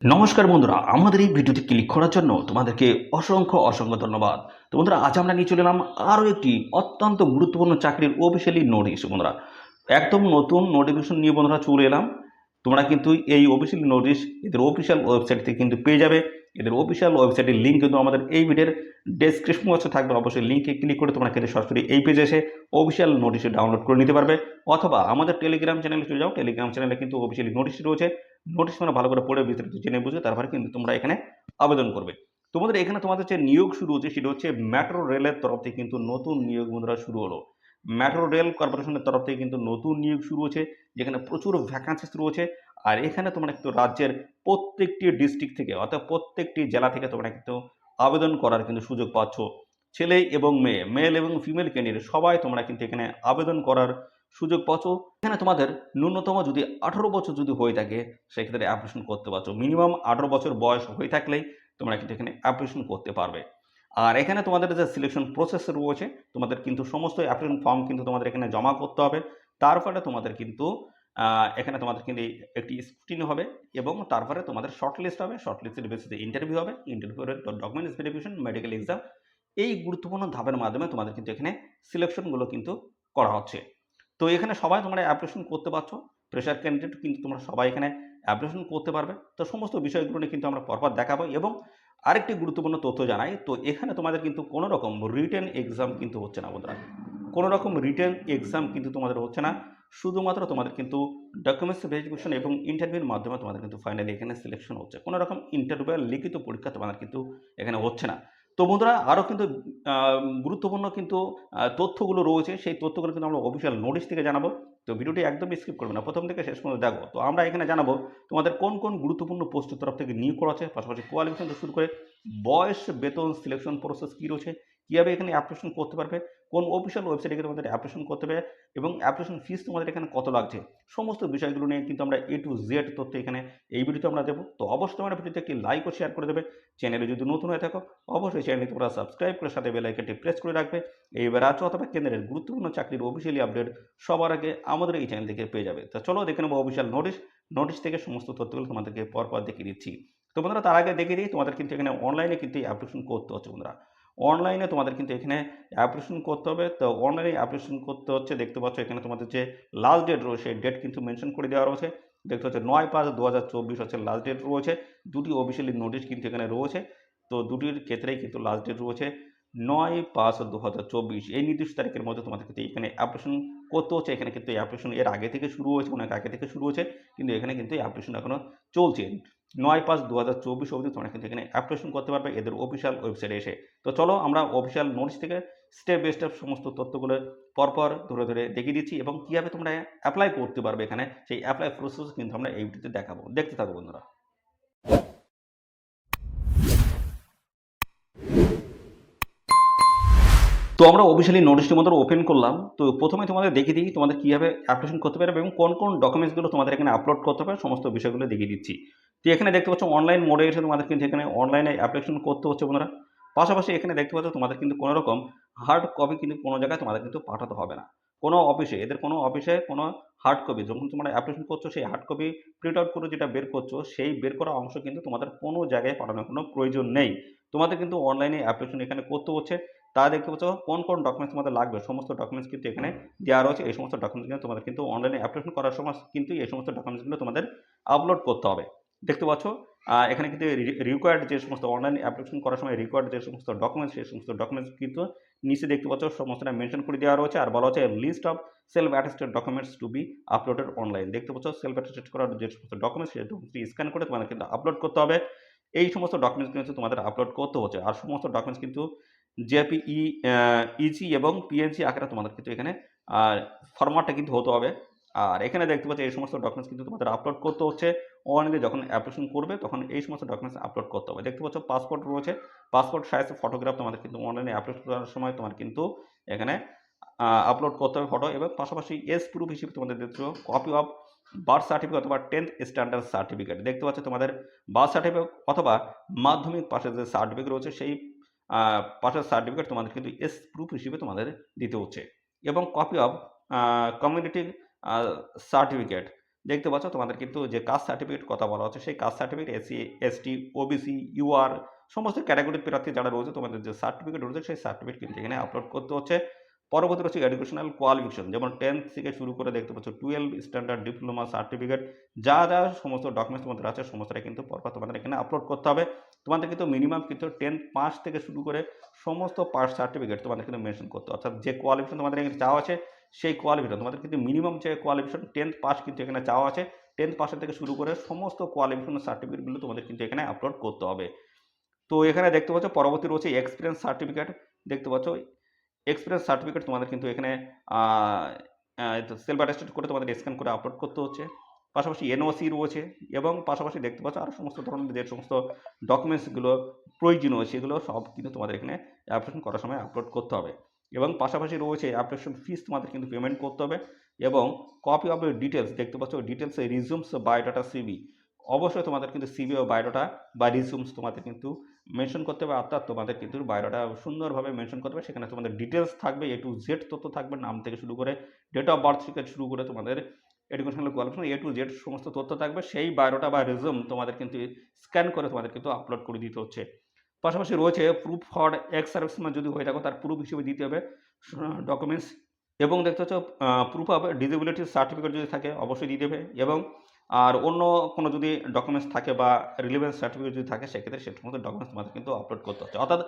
নমস্কার বন্ধুরা, আমাদের এই ভিডিওতে ক্লিক করার জন্য তোমাদেরকে অসংখ্য ধন্যবাদ। তো বন্ধুরা, আজ আমরা নিয়ে চলে এলাম আরও একটি অত্যন্ত গুরুত্বপূর্ণ চাকরির অফিসিয়ালি নোটিশ। বন্ধুরা, একদম নতুন নোটিফিকেশন নিয়ে বন্ধুরা চলে এলাম। তোমরা কিন্তু এই অফিসিয়াল নোটিশ এদের অফিসিয়াল ওয়েবসাইট থেকে কিন্তু পেয়ে যাবে। এদের অফিসিয়াল ওয়েবসাইটের লিঙ্ক কিন্তু আমাদের এই ভিডিওর ডেসক্রিপশন বক্সে থাকবে। অবশ্যই লিঙ্কে ক্লিক করে তোমরা কিন্তু সরাসরি এই পেজে এসে অফিসিয়াল নোটিশে ডাউনলোড করে নিতে পারবে, অথবা আমাদের টেলিগ্রাম চ্যানেলে চলে যাও। টেলিগ্রাম চ্যানেলে কিন্তু অফিসিয়ালি নোটিশ রয়েছে। নোটিশ তোমরা ভালো করে পড়ে বিস্তারিত জেনে বুঝে তারপরে কিন্তু তোমরা এখানে আবেদন করবে। তোমাদের এখানে তোমাদের যে নিয়োগ শুরু হচ্ছে সেটা হচ্ছে মেট্রো রেলের তরফ থেকে কিন্তু নতুন নিয়োগ বন্ধুরা শুরু হলো। মেট্রো রেল কর্পোরেশনের তরফ থেকে কিন্তু নতুন নিয়োগ শুরু হচ্ছে, যেখানে প্রচুর ভ্যাকান্সিস রয়েছে। আর এখানে তোমরা কিন্তু রাজ্যের প্রত্যেকটি ডিস্ট্রিক্ট থেকে অর্থাৎ প্রত্যেকটি জেলা থেকে তোমরা কিন্তু আবেদন করার কিন্তু সুযোগ পাচ্ছ। ছেলে এবং মেয়ে, মেল এবং ফিমেল ক্যান্ডিডেট সবাই তোমরা কিন্তু এখানে আবেদন করার সুযোগ পাচ্ছ। এখানে তোমাদের ন্যূনতম যদি 18 বছর যদি হয়ে থাকে সেক্ষেত্রে অ্যাপ্লিকেশন করতে পারছো। মিনিমাম 18 বছর বয়স হয়ে থাকলেই তোমরা কিন্তু এখানে অ্যাপ্লিকেশন করতে পারবে। আর এখানে তোমাদের যে সিলেকশন প্রসেস রয়েছে, তোমাদের কিন্তু সমস্ত অ্যাপ্লিকেশন ফর্ম কিন্তু তোমাদের এখানে জমা করতে হবে। তারপরে তোমাদের কিন্তু এখানে তোমাদের কিন্তু একটি স্ক্রুটিনি হবে এবং তারপরে তোমাদের শর্ট লিস্ট হবে। শর্ট লিস্টের বেসিসে ইন্টারভিউ হবে। ইন্টারভিউয়ের ডকুমেন্টস ভেরিফিকেশন, মেডিকেল এক্সাম, এই গুরুত্বপূর্ণ ধাপের মাধ্যমে তোমাদের কিন্তু এখানে সিলেকশনগুলো কিন্তু করা হচ্ছে। তো এখানে সবাই তোমরা অ্যাপ্লিকেশন করতে পারছো। ফ্রেশার ক্যান্ডিডেট কিন্তু তোমরা সবাই এখানে অ্যাপ্লিকেশন করতে পারবে। তো সমস্ত বিষয়গুলো নিয়ে কিন্তু আমরা পরপর দেখাবো। এবং আরেকটি গুরুত্বপূর্ণ তথ্য জানাই, তো এখানে তোমাদের কিন্তু কোনো রকম রিটেন এক্সাম কিন্তু হচ্ছে না বন্ধুরা। কোনো রকম রিটেন এক্সাম কিন্তু তোমাদের হচ্ছে না। শুধুমাত্র তোমাদের কিন্তু ডকুমেন্টস ভেরিফিকেশন এবং ইন্টারভিউর মাধ্যমে তোমাদের কিন্তু ফাইনালি এখানে সিলেকশন হচ্ছে। কোনো রকম ইন্টারভিউ লিখিত পরীক্ষা তোমাদের কিন্তু এখানে হচ্ছে না। তো বন্ধুরা, আরও কিন্তু গুরুত্বপূর্ণ কিন্তু তথ্যগুলো রয়েছে, সেই তথ্যগুলো কিন্তু আমরা অফিসিয়াল নোটিশ থেকে জানাবো। তো ভিডিওটি একদম স্কিপ করবে না, প্রথম থেকে শেষ পর্যন্ত দেখো। তো আমরা এখানে জানাবো তোমাদের কোন কোন গুরুত্বপূর্ণ পোস্টের তরফ থেকে নিয়োগ করা আছে, পাশাপাশি কোয়ালিফিকেশন থেকে শুরু করে বয়স, বেতন, সিলেকশন প্রসেস কী রয়েছে, কীভাবে এখানে অ্যাপ্লিকেশন করতে পারবে, কোন অফিসিয়াল ওয়েবসাইটে গিয়ে তোমাদের অ্যাপ্লিকেশন করতে হবে এবং অ্যাপ্লিকেশন ফিস তোমাদের এখানে কত লাগছে, সমস্ত বিষয়গুলো নিয়ে কিন্তু আমরা A to Z তথ্য এখানে এই ভিডিওতে আমরা দেবো। তো অবশ্যই তোমরা ভিডিওতে একটি লাইক ও শেয়ার করে দেবে। চ্যানেলে যদি নতুন হয়ে থাকো অবশ্যই চ্যানেলটি তোমরা সাবস্ক্রাইব করে সাথে বেল আইকনটি প্রেস করে রাখবে। এইবার রাজ্য অথবা কেন্দ্রের গুরুত্বপূর্ণ চাকরির অফিসিয়ালি আপডেট সবার আগে আমাদের এই চ্যানেল থেকে পেয়ে যাবে। তো চলো দেখে নেবো অফিসিয়াল নোটিশ। নোটিশ থেকে সমস্ত তথ্যগুলো তোমাদেরকে পরপর দেখিয়ে দিচ্ছি। তো বন্ধুরা, তার আগে দেখিয়ে দিই তোমাদের কিন্তু এখানে অনলাইনে কিন্তু অ্যাপ্লিকেশন করতে হচ্ছে বন্ধুরা। অনলাইনে তোমাদের কিন্তু এখানে অ্যাপ্লিকেশন করতে হবে। তো অনলাইনে অ্যাপ্লিকেশন করতে হচ্ছে, দেখতে পাচ্ছ এখানে তোমাদের যে লাস্ট ডেট রয়েছে সেই ডেট কিন্তু মেনশন করে দেওয়া রয়েছে। দেখতে পাচ্ছ 9/5/2024 হচ্ছে লাস্ট ডেট রয়েছে। দুটি অফিসিয়ালি নোটিশ কিন্তু এখানে রয়েছে। তো দুটির ক্ষেত্রেই কিন্তু লাস্ট ডেট রয়েছে 9/5/2024। এই নির্দিষ্ট তারিখের মধ্যে তোমাদের কিন্তু এখানে অ্যাপ্লিকেশন করতে হচ্ছে। এখানে কিন্তু এই অ্যাপ্লিকেশন এর আগে থেকে শুরু হয়েছে, অনেক আগে থেকে শুরু হয়েছে, কিন্তু এখানে কিন্তু এই অ্যাপ্লিকেশন এখনও চলছে। 9/5/2024 অবধি তোমরা কিন্তু এখানে অ্যাপ্লিকেশন করতে পারবে এদের অফিসিয়াল ওয়েবসাইটে এসে। তো চলো আমরা অফিসিয়াল নোটিশ থেকে স্টেপ বাই স্টেপ সমস্ত তথ্যগুলো পরপর ধরে দেখিয়ে দিচ্ছি এবং কীভাবে তোমরা অ্যাপ্লাই করতে পারবে এখানে সেই অ্যাপ্লাই প্রসেস কিন্তু আমরা এই ভিডিওতে দেখাবো। দেখতে থাকো বন্ধুরা। তো আমরা অফিসিয়ালি নোটিশটি মতো ওপেন করলাম। তো প্রথমে তোমাদের দেখিয়ে দিই তোমাদের কীভাবে অ্যাপ্লিকেশন করতে পারবে এবং কোন কোন ডকুমেন্টসগুলো তোমাদের এখানে আপলোড করতে হবে, সমস্ত বিষয়গুলো দেখিয়ে দিচ্ছি। তো এখানে দেখতে পাচ্ছ অনলাইন মোডে এসে তোমাদের কিন্তু এখানে অনলাইনে অ্যাপ্লিকেশন করতে হচ্ছে বন্ধুরা। পাশাপাশি এখানে দেখতে পাচ্ছ তোমাদের কিন্তু কোনো রকম হার্ড কপি কিন্তু কোনো জায়গায় তোমাদের কিন্তু পাঠাতে হবে না। কোনো অফিসে এদের কোনো অফিসে কোনো হার্ড কপি যখন তোমরা অ্যাপ্লিকেশন করছো সেই হার্ড কপি প্রিন্ট আউট করে যেটা বের করছো সেই বের করা অংশ কিন্তু তোমাদের কোনো জায়গায় পাঠানোর কোনো প্রয়োজন নেই। তোমাদের কিন্তু অনলাইনে অ্যাপ্লিকেশন এখানে করতে হচ্ছে। তা দেখতে পাচ্ছ কোন কোন ডকুমেন্টস তোমাদের লাগবে, সমস্ত ডকুমেন্টস কিন্তু এখানে দেওয়া রয়েছে। এই সমস্ত ডকুমেন্টস তোমাদের কিন্তু অনলাইনে অ্যাপ্লিকেশন করার সময় কিন্তু এই সমস্ত ডকুমেন্টসগুলো তোমাদের আপলোড করতে হবে। দেখতে পাচ্ছ এখানে কিন্তু রিকোয়ার্ড যে সমস্ত অনলাইন অ্যাপ্লিকেশন করার সময় রিকোয়ার্ড যে সমস্ত ডকুমেন্টস সেই সমস্ত ডকুমেন্টস কিন্তু নিচে দেখতে পাচ্ছ সমস্তটা মেনশন করে দেওয়া রয়েছে। আর বলা হচ্ছে list of self attested documents to be uploaded online. দেখতে পাচ্ছ সেলফ অ্যাটেস্টেড করার যে সমস্ত ডকুমেন্টস সেই ডকুমেন্টসটি স্ক্যান করে তোমাদের কিন্তু আপলোড করতে হবে। এই সমস্ত ডকুমেন্টস কিন্তু তোমাদের আপলোড করতে হচ্ছে। আর সমস্ত ডকুমেন্টস কিন্তু জেপিই, ইজি এবং পিএনজি আকারে তোমাদের কিন্তু এখানে ফরম্যাটটা কিন্তু হতে হবে। আর এখানে দেখতে পাচ্ছি এই সমস্ত ডকুমেন্টস কিন্তু তোমাদের আপলোড করতে হচ্ছে। অনলাইনে যখন অ্যাপ্লিকেশন করবে তখন এই সমস্ত ডকুমেন্টস আপলোড করতে হবে। দেখতে পাচ্ছ পাসপোর্ট রয়েছে, পাসপোর্ট সাইজের ফটোগ্রাফ তোমাদের কিন্তু অনলাইনে অ্যাপ্লিকেশন করার সময় তোমার কিন্তু এখানে আপলোড করতে হবে ফটো। এবং পাশাপাশি এজ প্রুফ হিসেবে তোমাদের দেখছো কপি অফ বার্থ সার্টিফিকেট অথবা 10th স্ট্যান্ডার্ড সার্টিফিকেট। দেখতে পাচ্ছ তোমাদের বার্থ সার্টিফিকেট অথবা মাধ্যমিক পাশের যে সার্টিফিকেট রয়েছে সেই পাশের সার্টিফিকেট তোমাদের কিন্তু এজ প্রুফ হিসেবে তোমাদের দিতে হচ্ছে। এবং কপি অফ কমিউনিটি সার্টিফিকেট, দেখতে পাচ্ছ তোমাদের কিন্তু যে কাস্ট সার্টিফিকেট কথা বলা হচ্ছে সেই caste certificate SC, ST, OBC, UR সমস্ত ক্যাটাগরির প্রার্থী যারা রয়েছে তোমাদের যে সার্টিফিকেট রয়েছে সেই সার্টিফিকেট কিন্তু এখানে আপলোড করতে হচ্ছে। পরবর্তী রয়েছে এডুকেশনাল কোয়ালিফিকেশন, যেমন 10th থেকে শুরু করে দেখতে পাচ্ছ 12 স্ট্যান্ডার্ড ডিপ্লোমা সার্টিফিকেট, যা যা সমস্ত ডকুমেন্টস তোমাদের আছে সমস্তটা কিন্তু পরপর তোমাদের এখানে আপলোড করতে হবে। তোমাদের কিন্তু মিনিমাম কিন্তু 10th পাস থেকে শুরু করে সমস্ত পাস সার্টিফিকেট তোমাদের কিন্তু মেনশন করতে হবে। অর্থাৎ যে কোয়ালিফিকেশন তোমাদের এখানে চাওয়া আছে সেই কোয়ালিফিকেশন তোমাদের কিন্তু মিনিমাম যে কোয়ালিফিকেশন 10th পাস কিন্তু এখানে চাওয়া আছে, 10th পাসের থেকে শুরু করে সমস্ত কোয়ালিফিকেশন সার্টিফিকেটগুলো তোমাদের কিন্তু এখানে আপলোড করতে হবে। তো এখানে দেখতে পাচ্ছ পরবর্তী রয়েছে এক্সপিরিয়েন্স সার্টিফিকেট, দেখতে পাচ্ছ এক্সপিরিয়েন্স সার্টিফিকেট তোমাদের কিন্তু এখানে সেলফ অ্যাটেস্টেড করে তোমাদের স্ক্যান করে আপলোড করতে হচ্ছে। পাশাপাশি এনওসি রয়েছে এবং পাশাপাশি দেখতে পাচ্ছ আরও সমস্ত ধরনের যে সমস্ত ডকুমেন্টসগুলো প্রয়োজনীয় সেগুলো সব কিন্তু তোমাদের এখানে অ্যাপ্লিকেশন করার সময় আপলোড করতে হবে। এবং পাশাপাশি রয়েছে অ্যাপ্লিকেশন ফিস তোমাদের কিন্তু পেমেন্ট করতে হবে এবং কপি অফ ডিটেলস, দেখতে পাচ্ছ ডিটেলস রিজিউমস বায়োডাটা সিভি, অবশ্যই তোমাদের কিন্তু সিভি ও বায়োডাটা বা রিজিউমস তোমাদের কিন্তু মেনশন করতে হবে। অর্থাৎ তোমাদের কিন্তু বায়োডাটা সুন্দরভাবে মেনশন করতে হবে, সেখানে তোমাদের ডিটেলস থাকবে, এ টু জেড তথ্য থাকবে, নাম থেকে শুরু করে ডেট অফ বার্থ থেকে শুরু করে তোমাদের educational qualification A to Z সমস্ত তথ্য থাকবে। সেই বায়োডাটা বা রিজিউম তোমাদের কিন্তু স্ক্যান করে তোমাদের কিন্তু আপলোড করে দিতে হচ্ছে। পাশাপাশি রয়েছে প্রুফ ফর এক্স সার্ভিসম্যান যদি হয়ে থাকো তার প্রুফ হিসেবে দিতে হবে ডকুমেন্টস, এবং দেখতে হচ্ছে প্রুফ অফ ডিসেবিলিটি সার্টিফিকেট যদি থাকে অবশ্যই দিয়ে দেবে, এবং আর অন্য কোনো যদি ডকুমেন্টস থাকে বা রিলিভেন্স সার্টিফিকেট যদি থাকে সেক্ষেত্রে সে সমস্ত ডকুমেন্টস তোমাদের কিন্তু আপলোড করতে হচ্ছে। অর্থাৎ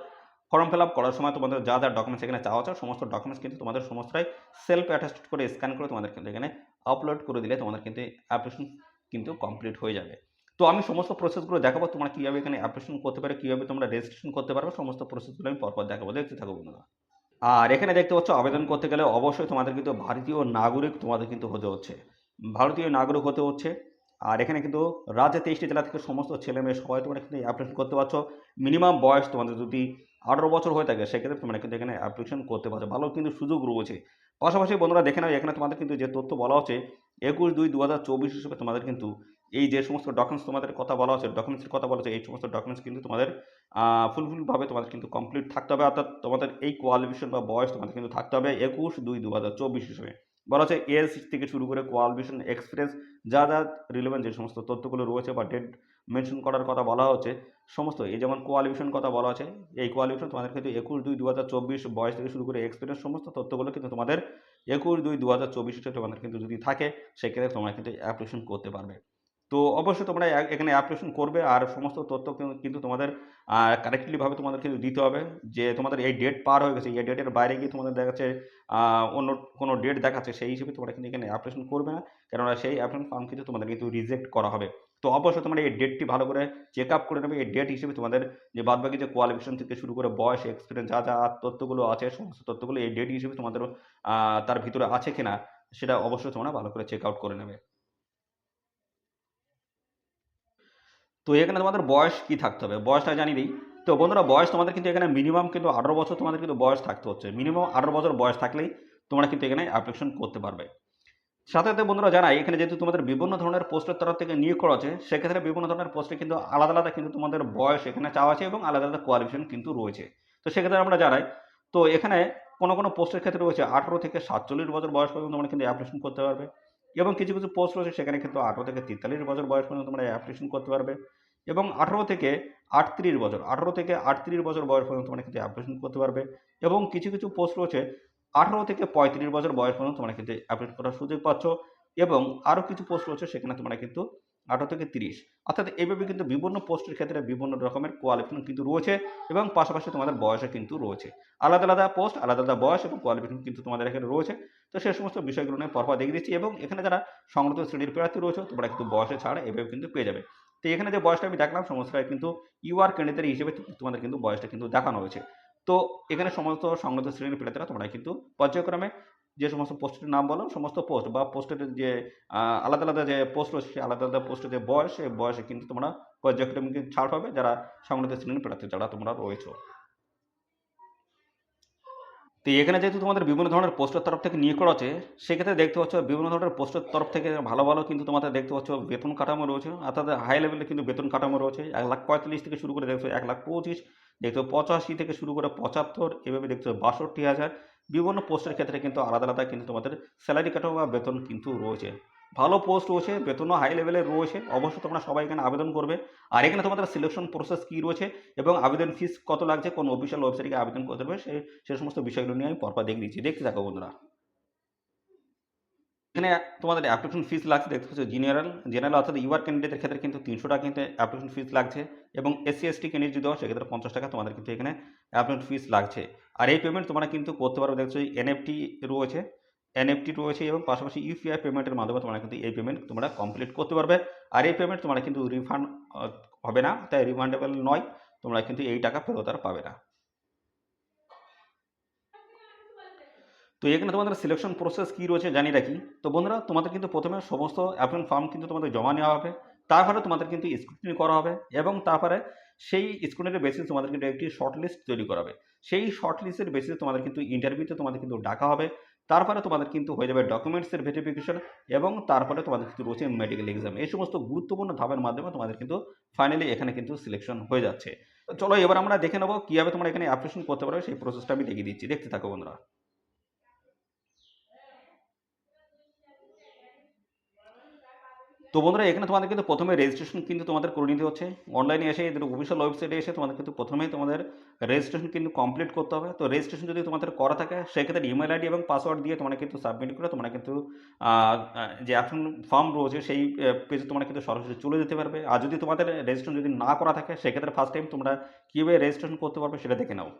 ফর্ম ফিল আপ করার সময় তোমাদের যা যা ডকুমেন্টস এখানে চাওয়া হচ্ছে সমস্ত ডকুমেন্টস কিন্তু তোমাদের সমস্তটাই সেলফ অ্যাটেস্টেড করে স্ক্যান করে তোমাদের কিন্তু এখানে আপলোড করে দিলে তোমাদের কিন্তু অ্যাপ্লিকেশন কিন্তু কমপ্লিট হয়ে যাবে। তো আমি সমস্ত প্রসেসগুলো দেখাবো তোমরা কীভাবে এখানে অ্যাপ্লিকেশন করতে পারো, কীভাবে তোমরা রেজিস্ট্রেশন করতে পারবে, সমস্ত প্রসেসগুলো আমি পরপর দেখাবো, দেখতে থাকো বন্ধুরা। আর এখানে দেখতে পাচ্ছ আবেদন করতে গেলে অবশ্যই তোমাদের কিন্তু ভারতীয় নাগরিক তোমাদের কিন্তু হতে হচ্ছে, ভারতীয় নাগরিক হতে হচ্ছে। আর এখানে কিন্তু রাজ্যে 23টি জেলা থেকে সমস্ত ছেলে মেয়ে সবাই তোমরা কিন্তু অ্যাপ্লিকেশন করতে পারছো। মিনিমাম বয়স তোমাদের যদি 18 বছর হয়ে থাকে সেক্ষেত্রে তোমরা কিন্তু এখানে অ্যাপ্লিকেশন করতে পারছো, ভালো কিন্তু সুযোগ রয়েছে। পাশাপাশি বন্ধুরা দেখে নাও এখানে তোমাদের কিন্তু যে তথ্য বলা হচ্ছে 21/2/2024 হিসেবে তোমাদের কিন্তু এই যে সমস্ত ডকুমেন্টস তোমাদের কথা বলা হচ্ছে, ডকুমেন্টসের কথা বলা হচ্ছে, এই সমস্ত ডকুমেন্টস কিন্তু তোমাদের ফুলফিলভাবে তোমাদের কিন্তু কমপ্লিট থাকতে হবে। অর্থাৎ তোমাদের এই কোয়ালিফিকেশন বা বয়স তোমাদের কিন্তু থাকতে হবে 21/2/2024 হিসেবে। বলা হচ্ছে এজ থেকে শুরু করে কোয়ালিফিকেশন, এক্সপিরিয়েন্স, যা যা রিলেভেন্ট যে সমস্ত তথ্যগুলো রয়েছে বা ডেট মেনশন করার কথা বলা হচ্ছে সমস্ত, এই যেমন কোয়ালিফিকেশন কথা বলা আছে, এই কোয়ালিফিকেশন তোমাদের কিন্তু 21/2/2024 বয়স থেকে শুরু করে এক্সপিরিয়েন্স সমস্ত তথ্যগুলো কিন্তু তোমাদের 21/2/2024 হিসেবে তোমাদের কিন্তু যদি থাকে সেক্ষেত্রে তোমরা কিন্তু অ্যাপ্লিকেশন করতে পারবে। তো অবশ্যই তোমরা এখানে অ্যাপ্লিকেশন করবে আর সমস্ত তথ্য কিন্তু তোমাদের কারেক্টলিভাবে তোমাদের কিন্তু দিতে হবে। যে তোমাদের এই ডেট পার হয়ে গেছে, এই ডেটের বাইরে গিয়ে তোমাদের দেখাচ্ছে অন্য কোনো ডেট দেখাচ্ছে, সেই হিসেবে তোমরা কিন্তু এখানে অ্যাপ্লিকেশন করবে না, কেননা সেই অ্যাপ্লিকেশন ফর্ম কিন্তু তোমাদের কিন্তু রিজেক্ট করা হবে। তো অবশ্যই তোমরা এই ডেটটি ভালো করে চেক আপ করে নেবে। এই ডেট হিসেবে তোমাদের যে বাদবাকি যে কোয়ালিফিকেশন থেকে শুরু করে বয়স, এক্সপিরিয়েন্স, যা যা তথ্যগুলো আছে সমস্ত তথ্যগুলো এই ডেট হিসেবে তোমাদের তার ভিতরে আছে কিনা সেটা অবশ্যই তোমরা ভালো করে চেক আউট করে নেবে। তো এখানে তোমাদের বয়স কি থাকতে হবে, বয়সটা জানিয়ে দিই। তো বন্ধুরা বয়স তোমাদের কিন্তু এখানে মিনিমাম কিন্তু 18 বছর তোমাদের কিন্তু বয়স থাকতে হচ্ছে, মিনিমাম 18 বছর বয়স থাকলেই তোমরা কিন্তু এখানে অ্যাপ্লিকেশন করতে পারবে। সাথে সাথে বন্ধুরা জানাই এখানে যেহেতু তোমাদের বিভিন্ন ধরনের পোস্টের তরফ থেকে নিয়োগ করা আছে সেক্ষেত্রে বিভিন্ন ধরনের পোস্টে কিন্তু আলাদা আলাদা কিন্তু তোমাদের বয়স এখানে চাওয়া আছে এবং আলাদা আলাদা কোয়ালিফিকেশন কিন্তু রয়েছে। তো সেক্ষেত্রে আমরা জানাই, তো এখানে কোনো কোনো পোস্টের ক্ষেত্রে রয়েছে 18 থেকে 47 বছর বয়স পর্যন্ত তোমরা কিন্তু অ্যাপ্লিকেশন করতে পারবে, এবং কিছু কিছু পোস্ট রয়েছে সেখানে কিন্তু 18 থেকে 43 বছর বয়স পর্যন্ত তোমরা অ্যাপ্লিকেশন করতে পারবে, এবং 18 থেকে 38 বছর, 18 থেকে 38 বছর বয়স পর্যন্ত তোমরা কিন্তু অ্যাপ্লিকেশন করতে পারবে, এবং কিছু কিছু পোস্ট রয়েছে 18 থেকে 35 বছর বয়স পর্যন্ত তোমরা কিন্তু অ্যাপ্লাই করার সুযোগ পাচ্ছ, এবং আরও কিছু পোস্ট রয়েছে সেখানে তোমরা কিন্তু 18 থেকে 30, অর্থাৎ এইভাবে কিন্তু বিভিন্ন পোস্টের ক্ষেত্রে বিভিন্ন রকমের কোয়ালিফিকেশন কিন্তু রয়েছে, এবং পাশাপাশি তোমাদের বয়সও কিন্তু রয়েছে। আলাদা আলাদা পোস্ট, আলাদা আলাদা বয়স এবং কোয়ালিফিকেশন কিন্তু তোমাদের এখানে রয়েছে। তো সেই সমস্ত বিষয়গুলো নিয়ে পরপর দেখিয়ে দিচ্ছি, এবং এখানে যারা সংগত শ্রেণীর প্রার্থী রয়েছে তোমরা কিন্তু বয়সে ছাড় এভাবে কিন্তু পেয়ে যাবে। তো এখানে যে বয়সটা আমি দেখলাম সমস্তটাই কিন্তু ইউআর ক্যান্ডিডেট হিসেবে তোমাদের কিন্তু বয়সটা কিন্তু দেখানো হয়েছে। তো এখানে সমস্ত সংগত শ্রেণীর প্রার্থীরা তোমরা কিন্তু পর্যায়ক্রমে যে সমস্ত পোস্টের নাম বললাম সমস্ত পোস্ট বা পোস্টের যে আলাদা আলাদা যে পোস্ট রয়েছে সেই আলাদা আলাদা পোস্টের যে বয়স সেই বয়সে কিন্তু তোমরা পর্যায়ক্রমে কিন্তু ছাড় পাবে যারা সংগঠিত শ্রেণীর প্রার্থী যারা তোমরা রয়েছো। তো এখানে যেহেতু তোমাদের বিভিন্ন ধরনের পোস্টের তরফ থেকে নিয়োগ করা আছে সেক্ষেত্রে দেখতে পাচ্ছ বিভিন্ন ধরনের পোস্টের তরফ থেকে ভালো ভালো কিন্তু তোমাদের দেখতে পাচ্ছ বেতন কাঠামো রয়েছে, অর্থাৎ হাই লেভেলে কিন্তু বেতন কাঠামো রয়েছে 1,45,000 থেকে শুরু করে দেখছো 1,25,000, দেখছো 85 থেকে শুরু করে 75, এভাবে দেখছো 62,000। বিভিন্ন পোস্টের ক্ষেত্রে কিন্তু আলাদা আলাদা কিন্তু তোমাদের স্যালারি কাঠামো বা বেতন কিন্তু রয়েছে। ভালো পোস্ট রয়েছে, বেতনও হাই লেভেলের রয়েছে। অবশ্যই তোমরা সবাই এখানে আবেদন করবে। আর এখানে তোমাদের সিলেকশন প্রসেস কী রয়েছে এবং আবেদন ফিস কত লাগছে, কোন অফিসিয়াল ওয়েবসাইটে আবেদন করতে হবে, সে সমস্ত বিষয়গুলো নিয়ে আমি পরপর দেখে দিচ্ছি। দেখতে থাকো বন্ধুরা। এখানে তোমাদের অ্যাপ্লিকেশন ফিস লাগছে, দেখতে পাচ্ছ জেনারেল অর্থাৎ ইউআর ক্যান্ডিডেটের ক্ষেত্রে কিন্তু ৩০০ টাকা কিন্তু অ্যাপ্লিকেশন ফিস লাগছে এবং এসসি এসটি ক্যান্ডিডেট যদি হয় সেক্ষেত্রে ৫০ টাকা তোমাদের কিন্তু এখানে অ্যাপ্লিকেশন ফিস লাগছে। আর এই পেমেন্ট তোমরা কিন্তু করতে পারো, দেখছো এনএফটি রয়েছে এবং পাশাপাশি ইউপিআই পেমেন্টের মাধ্যমে তোমরা কিন্তু এই পেমেন্ট তোমরা কমপ্লিট করতে পারবে। আর এই পেমেন্ট তোমরা কিন্তু রিফান্ড হবে না, তাই রিফান্ডেবল নয়, তোমরা কিন্তু এই টাকা ফেরত আর পাবে না। তো এখানে তোমাদের সিলেকশন প্রসেস কী রয়েছে জানি রাখি। তো বন্ধুরা, তোমাদের কিন্তু প্রথমে সমস্ত অ্যাপ্লিকেশন ফর্ম কিন্তু তোমাদের জমা নেওয়া হবে, তারপরে তোমাদের কিন্তু স্ক্রুটিনি করা হবে এবং তারপরে সেই স্ক্রুটিনির বেসিস তোমাদের কিন্তু একটি শর্ট লিস্ট তৈরি করা হবে। সেই শর্ট লিস্টের বেসিসে তোমাদের কিন্তু ইন্টারভিউতে তোমাদের কিন্তু ডাকা হবে, তারপরে তোমাদের কিন্তু হয়ে যাবে ডকুমেন্টসের ভেরিফিকেশন এবং তারপরে তোমাদের কিন্তু রয়েছে মেডিকেল এক্সাম। এই সমস্ত গুরুত্বপূর্ণ ধাপের মাধ্যমে তোমাদের কিন্তু ফাইনালি এখানে কিন্তু সিলেকশন হয়ে যাচ্ছে। তো চলো এবার আমরা দেখে নেবো কীভাবে তোমরা এখানে অ্যাপ্লিকেশন করতে পারবে, সেই প্রসেসটা আমি দেখিয়ে দিচ্ছি। দেখতে থাকো বন্ধুরা। তো বন্ধুরা, এখানে তোমাদের কিন্তু প্রথমে রেজিস্ট্রেশন কিন্তু তোমাদের করে নিতে হচ্ছে। অনলাইনে এসে এদের অফিসিয়াল ওয়েবসাইটে এসে তোমাদের কিন্তু প্রথমেই তোমাদের রেজিস্ট্রেশন কিন্তু কমপ্লিট করতে হবে। তো রেজিস্ট্রেশন যদি তোমাদের করা থাকে সেক্ষেত্রে ইমেল আইডি এবং পাসওয়ার্ড দিয়ে তোমরা কিন্তু সাবমিট করে তোমরা কিন্তু যে অ্যাপ্লিকেশন ফর্ম রয়েছে সেই পেজে তোমরা কিন্তু সরাসরি চলে যেতে পারবে। আর যদি তোমাদের রেজিস্ট্রেশন যদি না করা থাকে সেক্ষেত্রে ফার্স্ট টাইম তোমরা কীভাবে রেজিস্ট্রেশন করতে পারবে সেটা দেখে নাও।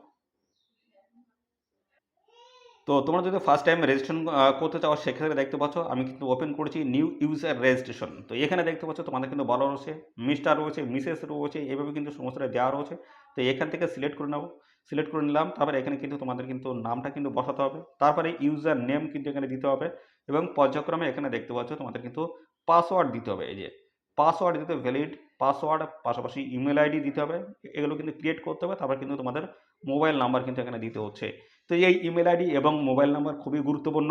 তো তোমরা যদি ফার্স্ট টাইম রেজিস্ট্রেশন করতে চাও সেক্ষেত্রে দেখতে পাচ্ছ আমি কিন্তু ওপেন করেছি নিউ ইউজার রেজিস্ট্রেশন। তো এখানে দেখতে পাচ্ছ তোমাদের কিন্তু বলা রয়েছে মিস্টার রয়েছে, মিসেস রয়েছে, এভাবে কিন্তু সমস্তটা দেওয়া রয়েছে। তো এখান থেকে সিলেক্ট করে নেবো, সিলেক্ট করে নিলাম। তারপরে এখানে কিন্তু তোমাদের কিন্তু নামটা কিন্তু বসাতে হবে, তারপরে ইউজার নেম কিন্তু এখানে দিতে হবে এবং পর্যায়ক্রমে এখানে দেখতে পাচ্ছ তোমাদের কিন্তু পাসওয়ার্ড দিতে হবে। এই যে পাসওয়ার্ড দিতে ভ্যালিড পাসওয়ার্ড, পাশাপাশি ইমেল আইডি দিতে হবে, এগুলো কিন্তু ক্রিয়েট করতে হবে। তারপর কিন্তু তোমাদের মোবাইল নাম্বার কিন্তু এখানে দিতে হচ্ছে। তো এই ইমেল আইডি এবং মোবাইল নাম্বার খুবই গুরুত্বপূর্ণ।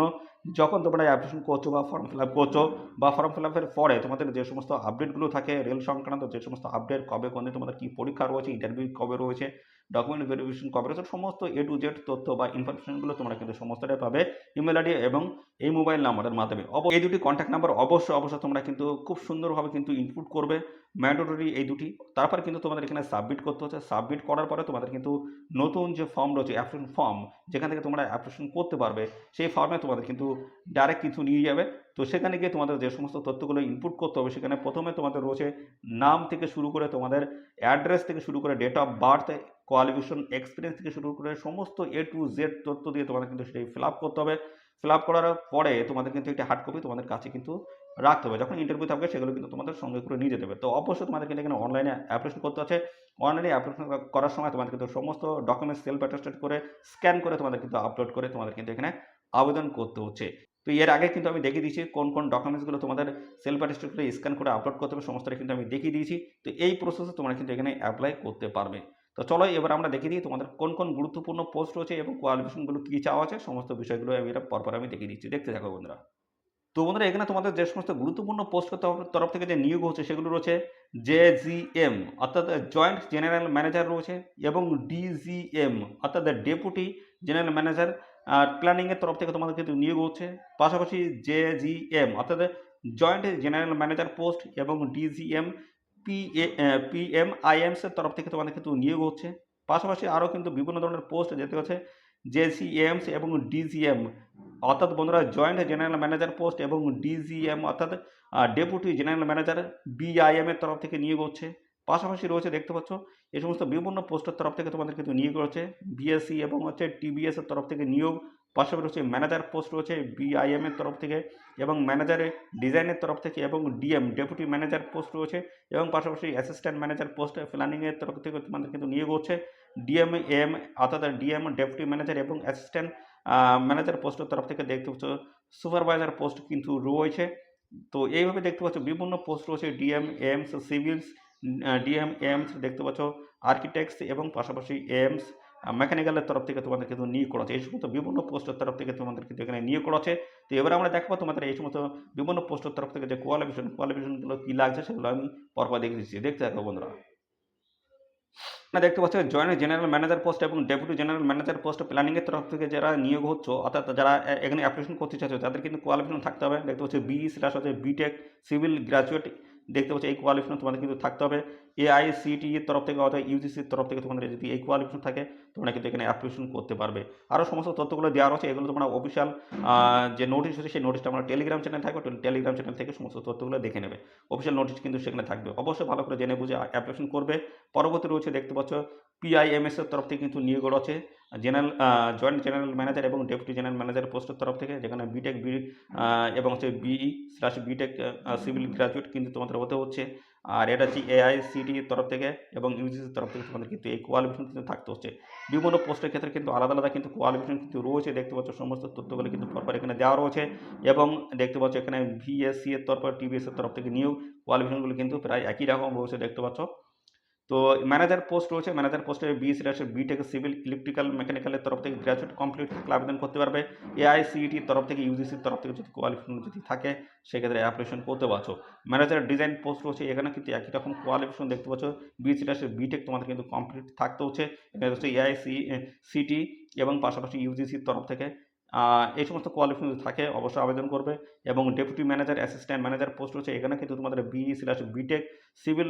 যখন তোমরা অ্যাপ্লিকেশন করছো বা ফর্ম ফিল আপ করছো বা ফর্ম ফিল আপের পরে তোমাদের যে সমস্ত আপডেটগুলো থাকে রেল সংক্রান্ত, যে সমস্ত আপডেট কবে কোন দিন তোমাদের কী পরীক্ষা রয়েছে, ইন্টারভিউ কবে রয়েছে, ডকুমেন্ট ভেরিফিকেশন কবে রয়েছে, সমস্ত এ টু জেড তথ্য বা ইনফরমেশনগুলো তোমরা কিন্তু সমস্তটাই পাবে ইমেল আইডি এবং এই মোবাইল নাম্বারের মাধ্যমে। এই দুটি কন্ট্যাক্ট নাম্বার অবশ্যই তোমরা কিন্তু খুব সুন্দরভাবে কিন্তু ইনপুট করবে, ম্যান্ডেটরি এই দুটি। তারপর কিন্তু তোমাদের এখানে সাবমিট করতে হচ্ছে। সাবমিট করার পরে তোমাদের কিন্তু নতুন যে ফর্ম রয়েছে অ্যাপ্লিকেশন ফর্ম, যেখান থেকে তোমরা অ্যাপ্লিকেশন করতে পারবে, সেই ফর্মে তোমাদের কিন্তু ডাইরেক্ট কিছু নিয়ে যাবে। তো সেখানে গিয়ে তোমাদের যে সমস্ত তথ্যগুলো ইনপুট করতে হবে সেখানে প্রথমে তোমাদের রয়েছে নাম থেকে শুরু করে তোমাদের অ্যাড্রেস থেকে শুরু করে date of birth, qualification, experience থেকে শুরু করে সমস্ত এ টু জেড তথ্য দিয়ে তোমাদের কিন্তু সেটাই ফিল আপ করতে হবে। ফিল আপ করার পরে তোমাদের কিন্তু একটা হার্ড কপি তোমাদের কাছে কিন্তু রাখতে হবে। যখন ইন্টারভিউ থাকবে সেগুলো কিন্তু তোমাদের সঙ্গে করে নিয়ে যেতে হবে। তো অবশ্যই তোমাদের কিন্তু এখানে অনলাইনে অ্যাপ্লিকেশন করতে আছে। অনলাইনে অ্যাপ্লিকেশন করার সময় তোমাদের কিন্তু সমস্ত ডকুমেন্টস সেলফ অ্যাটেস্টেড করে স্ক্যান করে তোমাদের কিন্তু আপলোড করে তোমাদের কিন্তু এখানে আবেদন করতে হচ্ছে। তো এর আগে কিন্তু আমি দেখিয়ে দিয়েছি কোন ডকুমেন্টসগুলো তোমাদের সেলফ অ্যাটেস্টেড করে স্ক্যান করে আপলোড করতে হবে, সমস্তটা কিন্তু আমি দেখিয়ে দিয়েছি। তো এই প্রসেসে তোমরা কিন্তু এখানে অ্যাপ্লাই করতে পারবে। তো চলো এবার আমরা দেখিয়ে দিই তোমাদের কোন গুরুত্বপূর্ণ পোস্ট রয়েছে এবং কোয়ালিফিকেশনগুলো কী চাওয়া আছে, সমস্ত বিষয়গুলো পরপর আমি দেখিয়ে দিচ্ছি। দেখতে থাকো বন্ধুরা। তো বন্ধুরা, এখানে তোমাদের যে সমস্ত গুরুত্বপূর্ণ পোস্টের তরফ থেকে যে নিয়োগ হচ্ছে সেগুলো রয়েছে জেজিএম অর্থাৎ জয়েন্ট জেনারেল ম্যানেজার রয়েছে এবং ডিজিএম অর্থাৎ ডেপুটি জেনারেল ম্যানেজার প্ল্যানিংয়ের তরফ থেকে তোমাদের কিন্তু নিয়োগ হচ্ছে। পাশাপাশি জেজিএম অর্থাৎ জয়েন্ট জেনারেল ম্যানেজার পোস্ট এবং ডিজিএম পিএমআইএমসের তরফ থেকে তোমাদের কিন্তু নিয়োগ হচ্ছে। পাশাপাশি আরও কিন্তু বিভিন্ন ধরনের পোস্ট যেতে হচ্ছে জেসিএমস এবং ডিজিএম অর্থাৎ বন্ধুরা জয়েন্ট জেনারেল ম্যানেজার পোস্ট এবং ডিজিএম অর্থাৎ ডেপুটি জেনারেল ম্যানেজার বিআইএম এর তরফ থেকে নিয়োগ হচ্ছে। পাশাপাশি রয়েছে দেখতে পাচ্ছ এই সমস্ত বিভিন্ন পোস্টের তরফ থেকে তোমাদের কিন্তু নিয়োগ রয়েছে বিএসসি এবং টিবিএস এর তরফ থেকে নিয়োগ। পাশাপাশি রয়েছে ম্যানেজার পোস্ট রয়েছে বিআইএম এর তরফ থেকে এবং ম্যানেজারের ডিজাইনের তরফ থেকে এবং ডিএম ডেপুটি ম্যানেজার পোস্ট রয়েছে এবং পাশাপাশি অ্যাসিস্ট্যান্ট ম্যানেজার পোস্ট প্ল্যানিংয়ের তরফ থেকে তোমাদের কিন্তু নিয়োগ হচ্ছে। ডিএম অর্থাৎ ডিএম ডেপুটি ম্যানেজার এবং অ্যাসিস্ট্যান্ট ম্যানেজার পোস্টের তরফ থেকে দেখতে পাচ্ছ সুপারভাইজার পোস্ট কিন্তু রয়েছে। তো এইভাবে দেখতে পাচ্ছ বিভিন্ন পোস্ট রয়েছে ডিএম এমস সিভিলস, ডিএম এমস দেখতে পাচ্ছ আর্কিটেক্টস এবং পাশাপাশি এমস মেকানিক্যালের তরফ থেকে তোমাদের কিন্তু নিয়োগ করা আছে। এই সমস্ত বিভিন্ন পোস্টের তরফ থেকে তোমাদের কিন্তু এখানে নিয়োগ করা আছে। তো এবার আমরা দেখবো তোমাদের এই সমস্ত বিভিন্ন পোস্টের তরফ থেকে যে কোয়ালিফিকেশনগুলো কী লাগছে সেগুলো আমি পরপর দেখে দিচ্ছি। দেখতে থাকো বন্ধুরা। না দেখতে পাচ্ছ জয়েন্ট জেনারেল ম্যানেজার পোস্ট এবং ডেপুটি জেনারেল ম্যানেজার পোস্ট প্ল্যানিংয়ের তরফ থেকে যারা নিয়োগ হচ্ছে অর্থাৎ যারা এখানে অ্যাপ্লিকেশন করতে চাইছো তাদের কিন্তু কোয়ালিফিকেশন থাকতে হবে। দেখতে পাচ্ছ BE/হচ্ছে বিটেক সিভিল গ্র্যাজুয়েট, দেখতে পাচ্ছ এই কোয়ালিফিকেশন তোমাদের কিন্তু থাকতে হবে। AICTE এর তরফ থেকে অর্থাৎ ইউজিসির তরফ থেকে তোমাদের যদি এই কোয়ালিফিকেশন থাকে তোমরা কিন্তু এখানে অ্যাপ্লিকেশন করতে পারবে। আরও সমস্ত তথ্যগুলো দেওয়া রয়েছে, এগুলো তোমরা অফিসিয়াল যে নোটিশ হচ্ছে সেই নোটিশটা আমরা টেলিগ্রাম চ্যানেল থাকবে, টেলিগ্রাম চ্যানেল থেকে সমস্ত তথ্যগুলো দেখে নেবে। অফিসিয়াল নোটিশ কিন্তু সেখানে থাকবে, অবশ্যই ভালো করে জেনে বুঝে অ্যাপ্লিকেশন করবে। পরবর্তী রয়েছে দেখতে পাচ্ছ PIMS এর তরফ থেকে কিন্তু নিয়োগ রয়েছে জেনারেল জয়েন্ট জেনারেল ম্যানেজার এবং ডেপুটি জেনারেল ম্যানেজার পোস্টের তরফ থেকে, যেখানে বিটেক এবং হচ্ছে BE/বিটেক সিভিল গ্র্যাজুয়েট কিন্তু তোমাদের হতে হচ্ছে। আর এটা হচ্ছে AICTE এর তরফ থেকে এবং ইউজিসির তরফ থেকে তোমাদের কিন্তু এই কোয়ালিফিকেশন কিন্তু থাকতে হচ্ছে। বিভিন্ন পোস্টের ক্ষেত্রে কিন্তু আলাদা আলাদা কিন্তু কোয়ালিফিকেশন কিন্তু রয়েছে, দেখতে পাচ্ছ সমস্ত তথ্যগুলো কিন্তু পরপর এখানে দেওয়া রয়েছে। এবং দেখতে পাচ্ছ এখানে VSC এর তরফ, TBS এর তরফ থেকে নিয়োগ কোয়ালিফিকেশনগুলো কিন্তু প্রায় একই রকম রয়েছে দেখতে পাচ্ছ। তো ম্যানেজার পোস্ট রয়েছে, ম্যানেজার পোস্টে BE/বিটেক সিভিল ইলেকট্রিক্যাল মেকানিক্যালের তরফ থেকে গ্র্যাজুয়েট কমপ্লিট থাকলে আবেদন করতে পারবে। AICTE তরফ থেকে ইউজিসির তরফ থেকে যদি কোয়ালিফিকেশন যদি থাকে সেক্ষেত্রে অ্যাপ্লিকেশন করতে পারছো। ম্যানেজার ডিজাইন পোস্ট রয়েছে, এখানে কিন্তু একই রকম কোয়ালিফিকেশন দেখতে পাচ্ছ। BE/বিটেক তোমাদের কিন্তু কমপ্লিট থাকতে হচ্ছে। এখানে হচ্ছে AICTE এবং পাশাপাশি ইউজিসির তরফ থেকে এই সমস্ত কোয়ালিফিকেশন যদি থাকে অবশ্যই আবেদন করবে। এবং deputy manager, assistant manager post রয়েছে, এখানে কিন্তু তোমাদের BE/বিটেক সিভিল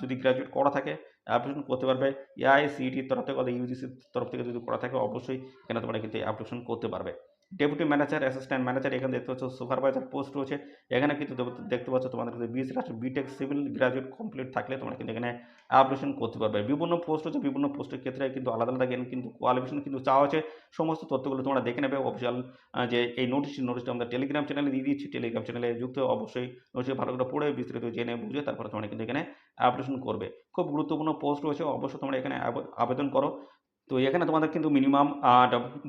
যদি গ্র্যাজুয়েট করা থাকে অ্যাপ্লিকেশন করতে পারবে। AICTEর তরফ থেকে অথবা ইউজিসির তরফ থেকে যদি করা থাকে অবশ্যই এখানে তোমরা কিন্তু অ্যাপ্লিকেশন করতে পারবে। ডেপুটি ম্যানেজার, অ্যাসিস্ট্যান্ট ম্যানেজার, এখানে দেখতে পাচ্ছ সুপারভাইজার পোস্ট রয়েছে, এখানে কিন্তু দেখতে পাচ্ছ তোমাদের কিন্তু BE/বিটেক সিভিল গ্র্যাজুয়েট কমপ্লিট থাকলে তোমরা কিন্তু এখানে অ্যাপ্লিকেশন করতে পারবে। বিভিন্ন পোস্ট রয়েছে, বিভিন্ন পোস্টের ক্ষেত্রে কিন্তু আলাদা আলাদা কিন্তু কোয়ালিফিকেশন কিন্তু চাওয়া হচ্ছে। সমস্ত তথ্যগুলো তোমরা দেখে নেবে। অফিসিয়াল যে এই নোটিশটা আমরা টেলিগ্রাম চ্যানেলে দিয়ে দিচ্ছি, টেলিগ্রাম চ্যানেলে যুক্ত অবশ্যই নোটিশ ভালো করে পড়ে বিস্তারিত জেনে বুঝে তারপরে তোমরা কিন্তু এখানে অ্যাপ্লিকেশন করবে। খুব গুরুত্বপূর্ণ পোস্ট রয়েছে, অবশ্যই তোমরা এখানে আবেদন করো। তো এখানে তোমাদের কিন্তু মিনিমাম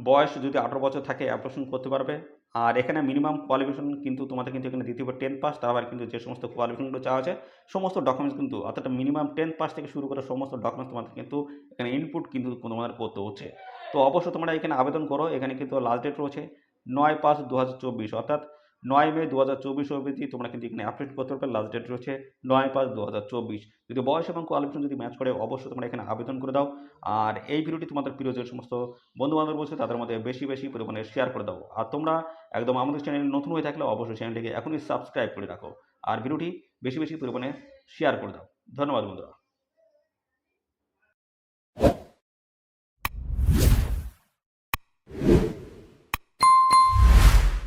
বয়স যদি 18 বছর থাকে অ্যাপ্লিকেশন করতে পারবে। আর এখানে মিনিমাম কোয়ালিফিকেশন কিন্তু তোমাদের কিন্তু এখানে দিতে হবে 10 পাস। তারপর কিন্তু যে সমস্ত কোয়ালিফিকেশনগুলো চাওয়া আছে সমস্ত ডকুমেন্টস কিন্তু অর্থাৎ মিনিমাম 10 পাস থেকে শুরু করে সমস্ত ডকুমেন্টস তোমাদের কিন্তু এখানে ইনপুট কিন্তু তোমাদের করতে হচ্ছে। তো অবশ্যই তোমরা এখানে আবেদন করো। এখানে কিন্তু লাস্ট ডেট রয়েছে 9/5/2024, অর্থাৎ 9 মে 2024 অবধি তোমরা কিন্তু এখানে আপডেট করতে পারবে। লাস্ট ডেট রয়েছে 9/5/2024। যদি বয়স এবং কোয়ালিফিকেশন যদি ম্যাচ করে অবশ্যই তোমরা এখানে আবেদন করে দাও। আর এই ভিডিওটি তোমাদের প্রিয় যে সমস্ত বন্ধুবান্ধব রয়েছে তাদের মধ্যে বেশি বেশি পরিমাণে শেয়ার করে দাও। আর তোমরা একদম আমাদের চ্যানেল নতুন হয়ে থাকলে অবশ্যই চ্যানেলটিকে এখনই সাবস্ক্রাইব করে রাখো আর ভিডিওটি বেশি বেশি পরিমাণে শেয়ার করে দাও। ধন্যবাদ বন্ধুরা।